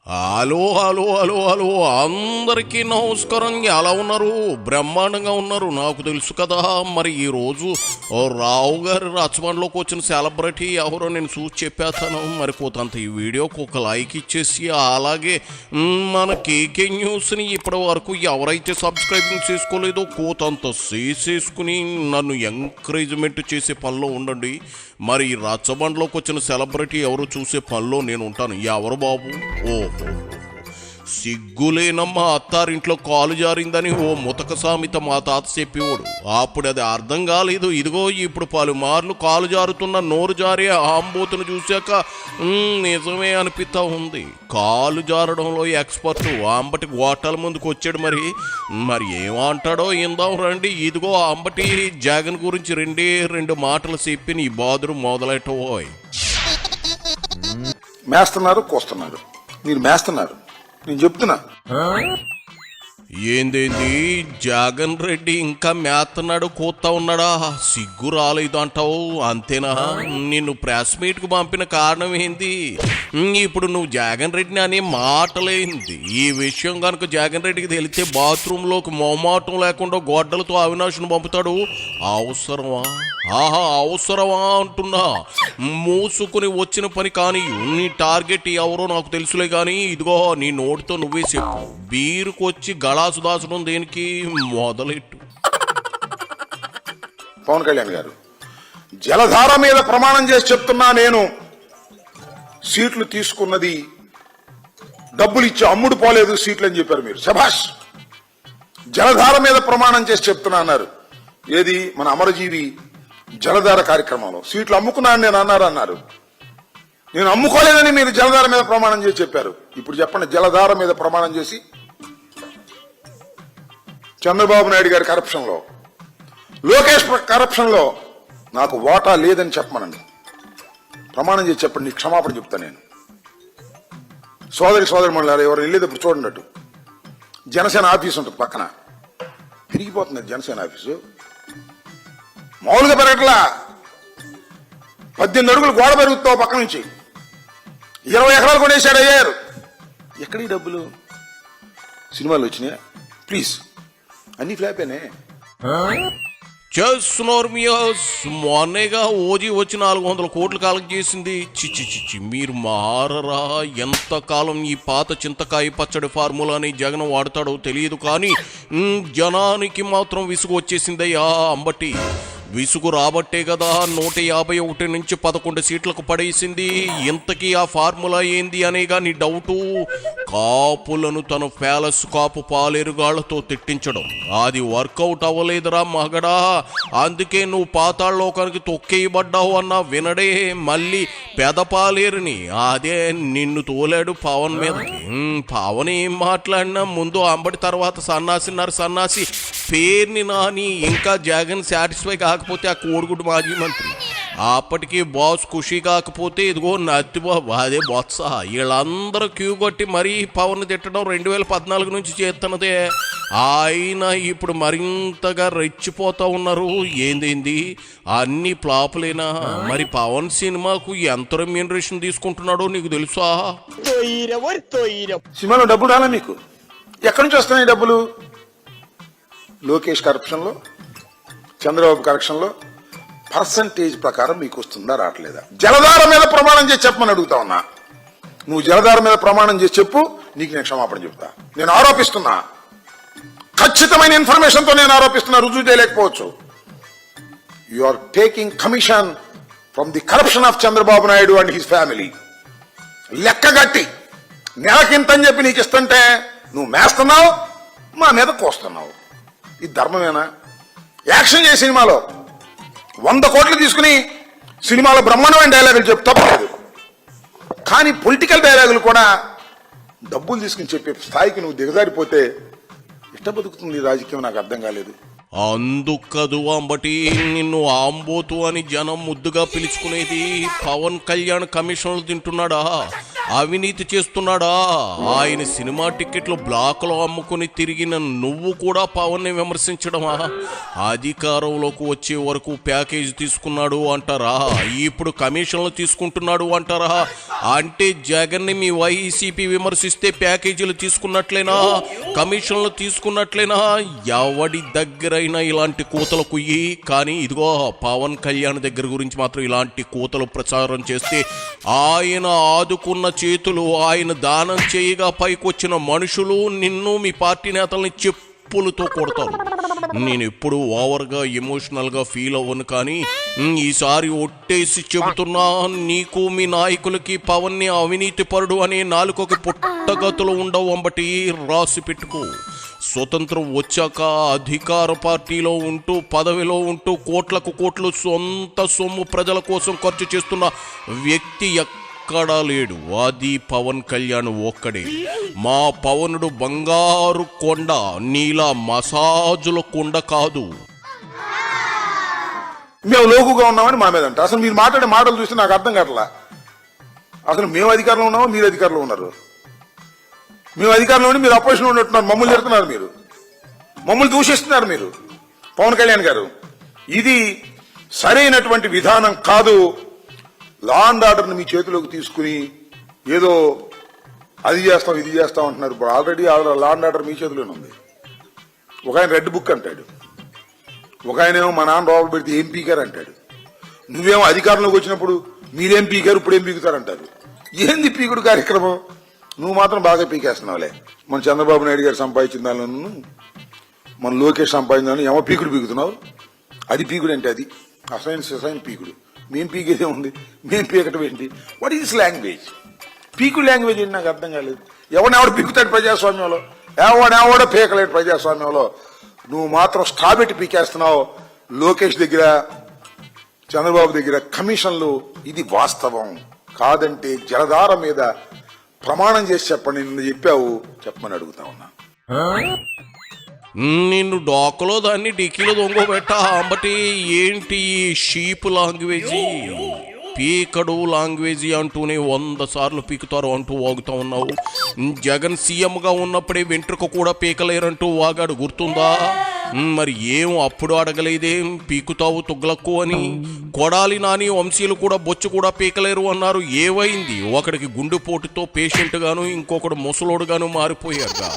Hello hello hello hello అందరికీ నమస్కారం. ఎలా ఉన్నారు? బ్రహ్మాండంగా ఉన్నారు, నాకు తెలుసు కదా. మరి ఈరోజు రావు గారి రచబండ్లోకి వచ్చిన సెలబ్రిటీ ఎవరో నేను చూసి చెప్పేస్తాను. మరి కొంత ఈ వీడియోకి ఒక లైక్ ఇచ్చేసి, అలాగే మన కేకే న్యూస్ని ఇప్పటి వరకు ఎవరైతే సబ్స్క్రైబింగ్ చేసుకోలేదో కోతంత చేసేసుకుని నన్ను ఎంకరేజ్మెంట్ చేసే పనిలో ఉండండి. మరి ఈ రచ్చబండ్లోకి వచ్చిన సెలబ్రిటీ ఎవరు చూసే పనిలో నేను ఉంటాను. ఎవరు బాబు? ఓహో, సిగ్గులేనమ్మా అత్తారింట్లో కాలు జారిందని ఓ ముతక సామెత మా తాత చెప్పేవాడు. అప్పుడు అది అర్థం కాలేదు. ఇదిగో ఇప్పుడు పలుమార్లు కాలు జారుతున్న నోరు జారే ఆంబోతును చూశాక నిజమే అనిపిస్తా ఉంది. కాలు జారడంలో ఎక్స్పర్ట్ అంబటి గోటాల ముందుకు వచ్చాడు. మరి ఏమంటాడో ఇందాం రండి. ఇదిగో అంబటి జగన్ గురించి రెండు మాటలు చెప్పి నీ బాదురు మొదలెట్టబోయ్. మేస్తున్నారు, కోస్తున్నారు. మీరు మేస్తున్నారు, నేను చెప్తున్నా. ఏందేంది జగన్ రెడ్డి ఇంకా మేస్తున్నాడు, కోత్తా ఉన్నాడా? సిగ్గు రాలేదు అంటావు అంతేనా? నిన్ను ప్రెస్ మీట్కు పంపిన కారణం ఏంది? ఇప్పుడు నువ్వు జగన్ రెడ్డిని అనే మాటలేంది? ఈ విషయం కనుక జగన్ రెడ్డికి తెలిస్తే బాత్రూంలోకి మొమాటం లేకుండా గొడ్డలతో అవినాష్ను పంపుతాడు. అవసరమా? అవసరమా అంటున్నా. మూసుకుని వచ్చిన పని కానీ నీ టార్గెట్ ఎవరో నాకు తెలుసులే కానీ, ఇదిగో నీ నోటితో నువ్వే చెప్పు. బీరుకొచ్చి గళాసు దాచడం దేనికి? మొదలెట్టు. పవన్ కళ్యాణ్ గారు జలధార మీద ప్రమాణం చేసి చెప్తున్నా, నేను సీట్లు తీసుకున్నది డబ్బులు ఇచ్చి అమ్ముడు పోలేదు సీట్లు అని చెప్పారు మీరు. శభాష్. జలధార మీద ప్రమాణం చేసి చెప్తున్నా అన్నారు. ఏది? మన అమరజీవి జలధార కార్యక్రమంలో సీట్లు అమ్ముకున్నాను నేను అన్నారు. నేను అమ్ముకోలేదని మీరు జలధార మీద ప్రమాణం చేసి చెప్పారు. ఇప్పుడు చెప్పండి, జలధార మీద ప్రమాణం చేసి చంద్రబాబు నాయుడు గారి కరప్షన్లో, లోకేష్ కరప్షన్లో నాకు వాటా లేదని చెప్పమనండి. ప్రమాణం చేసి చెప్పండి, నీకు క్షమాపణ చెప్తా నేను. సోదరి మండలారు ఎవరు వెళ్ళేటప్పుడు చూడండి, జనసేన ఆఫీస్ ఉంటుంది పక్కన. తిరిగిపోతుంది జనసేన ఆఫీసు. మామూలుగా పెరగట్లా, 18 అడుగులు గోడ పెరుగుతావు పక్క నుంచి. 20 ఎకరాలు కొనేసాడు అయ్యారు. ఎక్కడి డబ్బులు? సినిమాలు వచ్చినాయా? ప్లీజ్, అన్ని ఫ్లాపేనే. మొన్నేగా ఓజీ వచ్చి 400 కోట్లు కలెక్ట్ చేసింది. చిచ్చి మీరు మారరా? ఎంతకాలం ఈ పాత చింతకాయ పచ్చడి ఫార్ములాని జగన్ వాడతాడో తెలియదు కానీ జనానికి మాత్రం విసుగు వచ్చేసిందయ్యా అంబటి. విసుగు రాబట్టే కదా 151 నుంచి 11 సీట్లకు పడేసింది. ఇంతకీ ఆ ఫార్ములా ఏంది అనేగా నీ డౌటు. కాపులను తన ప్యాలెస్ కాపు పాలేరుగాళ్లతో తిట్టించడం. అది వర్కౌట్ అవ్వలేదురా మగడా. అందుకే నువ్వు పాతాళలోకానికి తొక్కేయబడ్డావు అన్న వినడే మళ్ళీ పెదపాలేరుని. అదే నిన్ను తోలాడు పవన్ మీదకి. పవన్ ఏం మాట్లాడినా ముందు అంబటి, తర్వాత సన్నాసి పేరుని నాని. ఇంకా జగన్ సాటిస్ఫై కాకపోతే ఆ కోడిగుడ్డు మాజీ మంత్రి. అప్పటికి బాస్ ఖుషి కాకపోతే ఇదిగో నత్తిబాబు, అదే బొత్స. వీళ్ళందరూ క్యూ కొట్టి మరీ పవన్ తిట్టడం 2014 నుంచి చేస్తున్నదే. ఆయన ఇప్పుడు మరింతగా రెచ్చిపోతా ఉన్నారు. ఏంది అన్ని ఫ్లాపులేనా? మరి పవన్ సినిమాకు ఎంత రెమ్యూనరేషన్ తీసుకుంటున్నాడో నీకు తెలుసా? సినిమాలో డబ్బులు రాలా మీకు? ఎక్కడి నుంచి వస్తున్నాయి డబ్బులు? లోకేష్ కరప్షన్లో, చంద్రబాబు కరప్షన్లో పర్సంటేజ్ ప్రకారం మీకు వస్తుందా రావట్లేదా? జలధార మీద ప్రమాణం చేసి చెప్పమని అడుగుతా ఉన్నా. నువ్వు జలధార మీద ప్రమాణం చేసి చెప్పు, నీకు నేను క్షమాపణ చెప్తా. నేను ఆరోపిస్తున్నా, ఖచ్చితమైన ఇన్ఫర్మేషన్తో నేను ఆరోపిస్తున్నా, రుజువు చేయలేకపోవచ్చు. You are taking commission from the corruption of Chandrababu Naidu and his family. లెక్కగట్టి నెలకింతని చెప్పి నీకు ఇస్తుంటే నువ్వు మేస్తున్నావు, మా మీద కోస్తున్నావు. ఇది ధర్మమేనా? యాక్షన్ చేసి సినిమాలో 100 కోట్లు తీసుకుని సినిమాలో బ్రహ్మాండమైన డైలాగులు చెప్పు, తప్పలేదు. కానీ పొలిటికల్ డైలాగులు కూడా డబ్బులు తీసుకుని చెప్పే స్థాయికి నువ్వు దిగజారిపోతే ఎట్ట బతుకుతుంది రాజకీయం? నాకు అర్థం కాలేదు. అందుకదు అంబటి నిన్ను ఆంబోతు అని జనం ముద్దుగా పిలుచుకునేది. పవన్ కళ్యాణ్ కమిషన్లు తింటున్నాడా, అవినీతి చేస్తున్నాడా? ఆయన సినిమా టికెట్లు బ్లాక్లో అమ్ముకుని తిరిగిన నువ్వు కూడా పవన్ ని విమర్శించడమా? అధికారంలోకి వచ్చే వరకు ప్యాకేజ్ తీసుకున్నాడు అంటారా, ఇప్పుడు కమిషన్లు తీసుకుంటున్నాడు అంటారా? అంటే జగన్ ని మీ వైసీపీ విమర్శిస్తే ప్యాకేజీలు తీసుకున్నట్లేనా, కమిషన్లు తీసుకున్నట్లేనా? ఎవడి దగ్గరైనా ఇలాంటి కూతలు కుయ్యి, కానీ ఇదిగో పవన్ కళ్యాణ్ దగ్గర గురించి మాత్రం ఇలాంటి కూతలు ప్రచారం చేస్తే ఆయన ఆదుకున్న చేతులు, ఆయన దానం చేయగా పైకొచ్చిన మనుషులు నిన్ను మీ పార్టీ నేతల్ని చెప్పులతో కొడతారు. నేను ఎప్పుడు ఓవర్గా ఎమోషనల్గా ఫీల్ అవ్వను, కానీ ఈసారి ఒట్టేసి చెబుతున్నా, నీకు మీ నాయకులకి పవన్ ని అవినీతి పరుడు అనే నాలుకొక పుట్టగతులు ఉండవు అంబటి, రాసి పెట్టుకో. స్వతంత్రం వచ్చాక అధికార పార్టీలో ఉంటూ పదవిలో ఉంటూ కోట్లకు కోట్లు సొంత సొమ్ము ప్రజల కోసం ఖర్చు చేస్తున్న వ్యక్తి ఎక్కడా లేడు. అది పవన్ కళ్యాణ్ ఒక్కడే. మా పవనుడు బంగారు కొండ, నీలా మసాజుల కొండ కాదు. మేము లోకుగా ఉన్నామని మా మీద అంట. అసలు మీరు మాట్లాడే మాటలు చూస్తే నాకు అర్థం కావట్లా. అసలు మేము అధికారంలో ఉన్నామో మీరు అధికారంలో ఉన్నారు? మేము అధికారంలో ఉండి మీరు అపోజిషన్ ఉన్నట్టున్నారు, మమ్మల్ని తిడుతున్నారు, మీరు మమ్మల్ని దూషిస్తున్నారు మీరు పవన్ కళ్యాణ్ గారు. ఇది సరైనటువంటి విధానం కాదు. లా అండ్ ఆర్డర్ని మీ చేతిలోకి తీసుకుని ఏదో అది చేస్తాం ఇది చేస్తాం అంటున్నారు. ఇప్పుడు ఆల్రెడీ లా అండ్ ఆర్డర్ మీ చేతిలోనే ఉంది. ఒక ఆయన రెడ్ బుక్ అంటాడు, ఒక ఆయన ఏమో మా నాన్న లోపల పెడితే ఏం పీకారు అంటాడు. నువ్వేమో అధికారంలోకి వచ్చినప్పుడు మీరేం పీకారు, ఇప్పుడు ఏం పీకుతారంటారు. ఏంది పీకుడు కార్యక్రమం? నువ్వు మాత్రం బాగా పీకేస్తున్నావులే. మన చంద్రబాబు నాయుడు గారు సంపాదించిన దానిలో, మన లోకేష్ సంపాదించిన దానిలో ఏమో పీకుడు పీకుతున్నావు. అది పీకుడు అంటే అది అసైన్ పీకుడు. మేం పీకేదే ఉంది, మేం పీకటం ఏంటి? What is language? పీకుడు లాంగ్వేజ్ ఏంటి నాకు అర్థం కాలేదు. ఎవడెవడు పీకుతాడు ప్రజాస్వామ్యంలో? ఎవడెవడో పీకలేడు ప్రజాస్వామ్యంలో. నువ్వు మాత్రం స్టాబెట్టి పీకేస్తున్నావు. లోకేష్ దగ్గర, చంద్రబాబు దగ్గర కమిషన్లు, ఇది వాస్తవం కాదంటే జలధార మీద ప్రమాణం చేసి చెప్పండి. నిన్ను చెప్పావు, చెప్పమని అడుగుతా ఉన్నా. నిన్ను డోకలో దాన్ని డిక్కీలో దొంగబెట్టా అంబటి. ఏంటి షీప్ లాంగ్వేజీ, పీకడు లాంగ్వేజీ అంటూనే 100 సార్లు పీకుతారు అంటూ వాగుతా ఉన్నావు. జగన్ సీఎంగా ఉన్నప్పుడే వెంట్రుక కూడా పీకలేరంటూ వాగాడు, గుర్తుందా? మరి ఏం అప్పుడు అడగలేదేం పీకుతావు తుగ్లక్కు అని? కొడాలి నాని వంశీయులు కూడా బొచ్చు కూడా పీకలేరు అన్నారు. ఏవైంది? ఒకడికి గుండెపోటుతో పేషెంట్ గాను, ఇంకొకడు ముసలోడుగాను మారిపోయారుగా.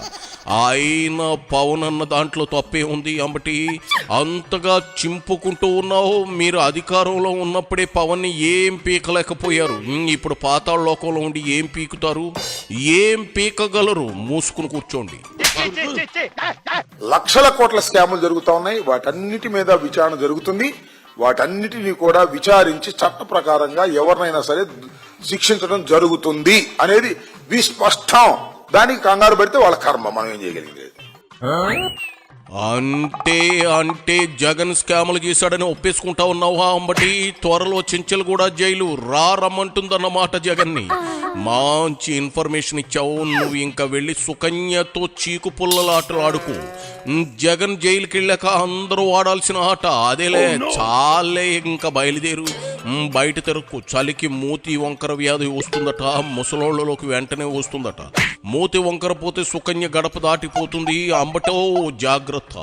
ఆయన పవన్ అన్న దాంట్లో తప్పే ఉంది అంబటి. అంతగా చింపుకుంటూ ఉన్నావు. మీరు అధికారంలో ఉన్నప్పుడే పవన్ ని ఏం పీకలేకపోయారు. ఇప్పుడు పాతాళ లోకంలో ఉండి ఏం పీకుతారు? ఏం పీకగలరు? మూసుకుని కూర్చోండి. లక్షల కోట్ల స్కాములు జరుగుతా ఉన్నాయి. వాటన్నిటి మీద విచారణ జరుగుతుంది. వాటన్నిటిని కూడా విచారించి చట్ట ప్రకారంగా ఎవరినైనా సరే శిక్షించడం జరుగుతుంది అనేది విస్పష్టం. దానికి కంగారు పెడితే వాళ్ళ కర్మ, మనం ఏం చేయగలిగేది? అంటే జగన్ స్కాములు చేశాడని ఒప్పేసుకుంటా ఉన్నావా అంబటి? త్వరలో చెంచల్ కూడా జైలు రమ్మంటుందన్నమాట జగన్ని. మంచి ఇన్ఫర్మేషన్ ఇచ్చావు. నువ్వు ఇంకా వెళ్ళి సుకన్యతో చీకు పుల్లలాటలు ఆడుకో. జగన్ జైలుకి వెళ్ళాక అందరూ ఆడాల్సిన ఆట అదేలే. చాలే, ఇంకా బయలుదేరు, బయట తిరక్కు. చలికి మూతి వంకర వ్యాధి వస్తుందట, ముసలోళ్లలోకి వెంటనే వస్తుందట. మూతి వంకర పోతే సుకన్య గడప దాటిపోతుంది అంబటో, జాగ్రత్త.